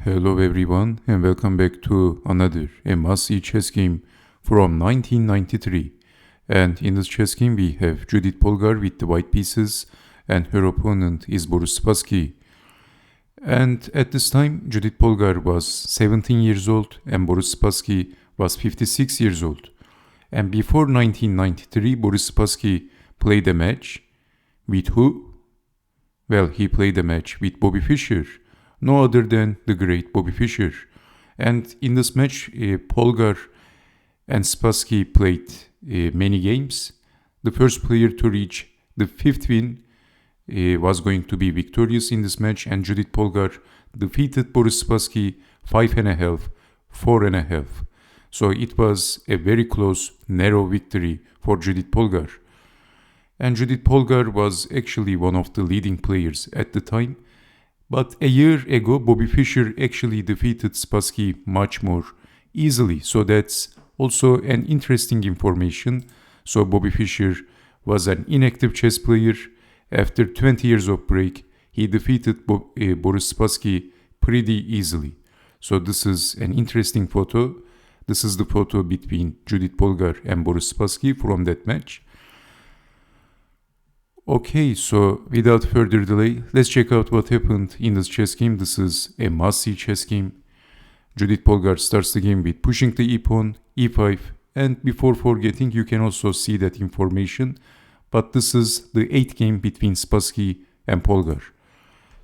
Hello everyone and welcome back to another must-see chess game from 1993. And in this chess game we have Judit Polgar with the white pieces and her opponent is Boris Spassky. And at this time Judit Polgar was 17 years old and Boris Spassky was 56 years old. And before 1993 Boris Spassky played a match with who? Well, he played a match with Bobby Fischer. No other than the great Bobby Fischer. And in this match, Polgar and Spassky played many games. The first player to reach the fifth win was going to be victorious in this match, and Judit Polgar defeated Boris Spassky 5.5, 4.5. So it was a very close, narrow victory for Judit Polgar. And Judit Polgar was actually one of the leading players at the time. But a year ago, Bobby Fischer actually defeated Spassky much more easily. So that's also an interesting information. So Bobby Fischer was an inactive chess player. After 20 years of break, he defeated Boris Spassky pretty easily. So this is an interesting photo. This is the photo between Judit Polgar and Boris Spassky from that match. Okay, so without further delay, let's check out what happened in this chess game. This is a must-see chess game. Judit Polgar starts the game with pushing the e-pawn, e5, and before forgetting, you can also see that information. But this is the 8th game between Spassky and Polgar.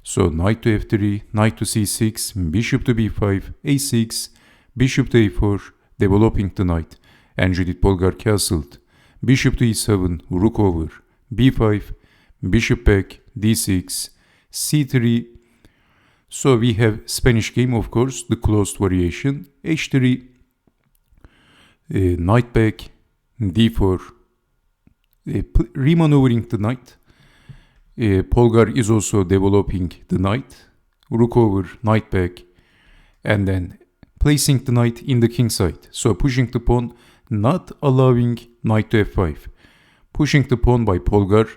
So knight to f3, knight to c6, bishop to b5, a6, bishop to a4, developing the knight, and Judit Polgar castled. Bishop to e7, rook over, b5, bishop back, d6, c3. So we have Spanish game, of course, the closed variation, h3, knight back, d4, remaneuvering the knight. Polgar is also developing the knight, rook over, knight back, and then placing the knight in the king side. So pushing the pawn, not allowing knight to f5. Pushing the pawn by Polgar.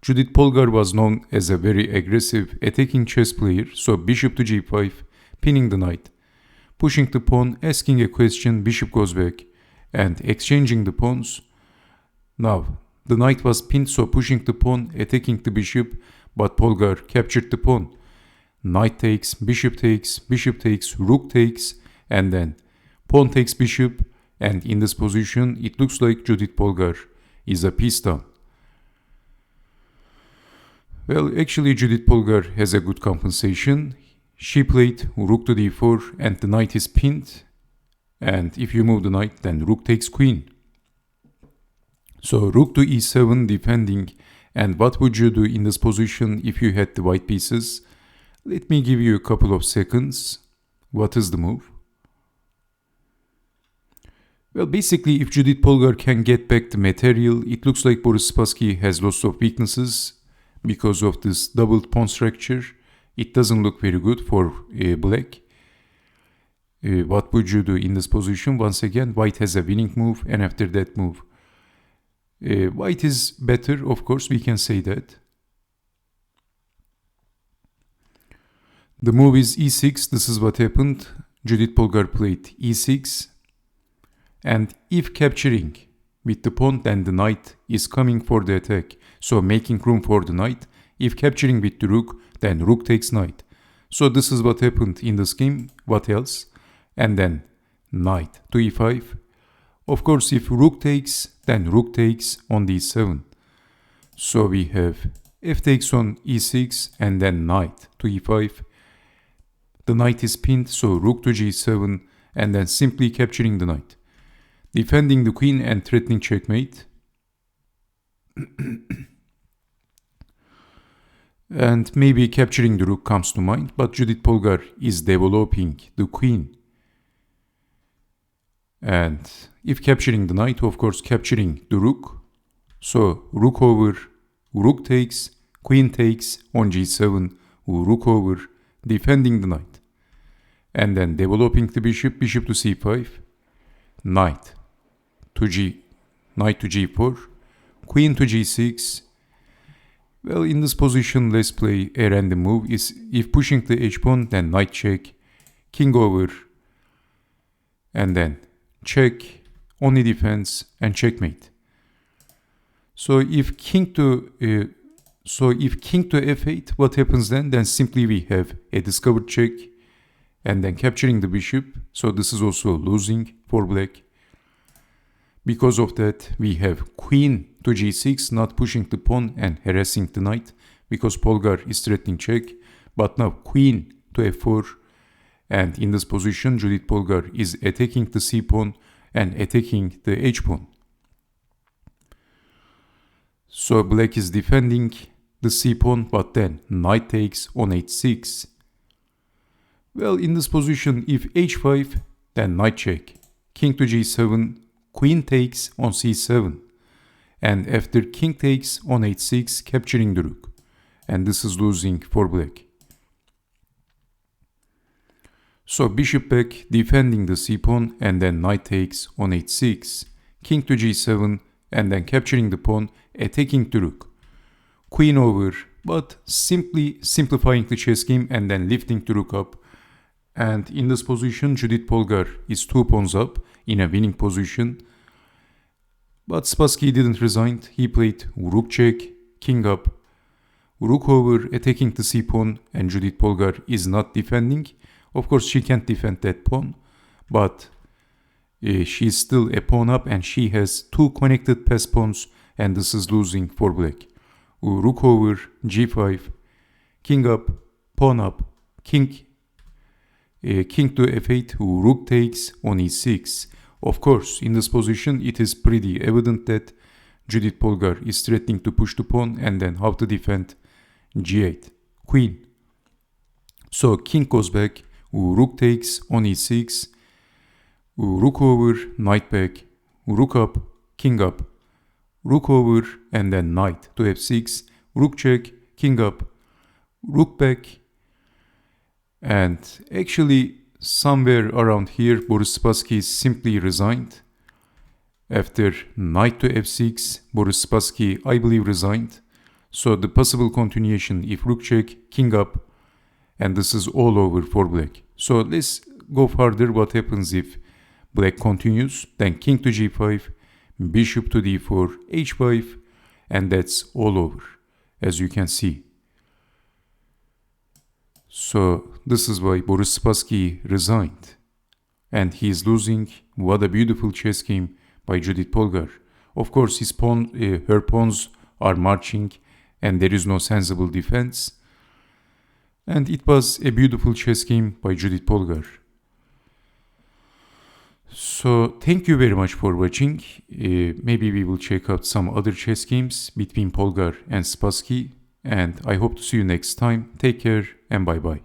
Judit Polgar was known as a very aggressive attacking chess player, so bishop to g5, pinning the knight. Pushing the pawn, asking a question, bishop goes back, and exchanging the pawns. Now, the knight was pinned, so pushing the pawn, attacking the bishop, but Polgar captured the pawn. Knight takes, bishop takes, rook takes, and then pawn takes bishop, and in this position, it looks like Judit Polgar is a piece down. Well, actually Judit Polgar has a good compensation. She played rook to d4 and the knight is pinned. And if you move the knight, then rook takes queen. So rook to e7 defending. And what would you do in this position if you had the white pieces? Let me give you a couple of seconds. What is the move? Well, basically, if Judit Polgar can get back the material, it looks like Boris Spassky has lots of weaknesses because of this doubled pawn structure. It doesn't look very good for black. What would you do in this position? Once again, white has a winning move, and after that move, white is better, of course, we can say that. The move is e6. This is what happened. Judit Polgar played e6. And if capturing with the pawn, then the knight is coming for the attack. So making room for the knight. If capturing with the rook, then rook takes knight. So this is what happened in this game. What else? And then knight to e5. Of course, if rook takes, then rook takes on d7. So we have f takes on e6 and then knight to e5. The knight is pinned, so rook to g7 and then simply capturing the knight. Defending the queen and threatening checkmate. And maybe capturing the rook comes to mind, but Judit Polgar is developing the queen. And if capturing the knight, of course capturing the rook. So rook over, rook takes, queen takes on g7, rook over, defending the knight. And then developing the bishop, bishop to c5, knight to g4, queen to g6. Well, in this position, let's play a random move. If pushing the h-pawn, then knight check, king over, and then check, only defense, and checkmate. So if king to f8, what happens then? Then simply we have a discovered check, and then capturing the bishop. So this is also losing for black. Because of that, we have queen to g6, not pushing the pawn and harassing the knight, because Polgar is threatening check. But now queen to f4, and in this position, Judit Polgar is attacking the c pawn and attacking the h pawn. So black is defending the c pawn, but then knight takes on h6. Well, in this position, if h5, then knight check, king to g7, queen takes on c7, and after king takes on h6, capturing the rook, and this is losing for black. So bishop back, defending the c pawn, and then knight takes on h6, king to g7, and then capturing the pawn, attacking the rook, queen over, but simply simplifying the chess game and then lifting the rook up. And in this position, Judit Polgar is 2 pawns up in a winning position. But Spassky didn't resign. He played rook check, king up, rook over, attacking the c pawn, and Judit Polgar is not defending. Of course, she can't defend that pawn, but she's still a pawn up and she has 2 connected pass pawns, and this is losing for black. Rook over, g5, king up, pawn up, king to f8, rook takes on e6. Of course, in this position, it is pretty evident that Judit Polgar is threatening to push the pawn, and then how to defend g8, queen. So king goes back, rook takes on e6, rook over, knight back, rook up, king up, rook over, and then knight to f6, rook check, king up, rook back, and actually somewhere around here Boris Spassky simply resigned. After knight to f6, Boris Spassky, I believe, resigned. So the possible continuation, if rook check, king up, and this is all over for black. So let's go further. What happens if black continues? Then king to g5, bishop to d4, h5, and that's all over, as you can see. So this is why Boris Spassky resigned. And he is losing. What a beautiful chess game by Judit Polgar. Of course, her pawns are marching and there is no sensible defense. And it was a beautiful chess game by Judit Polgar. So thank you very much for watching. Maybe we will check out some other chess games between Polgar and Spassky. And I hope to see you next time. Take care and bye bye.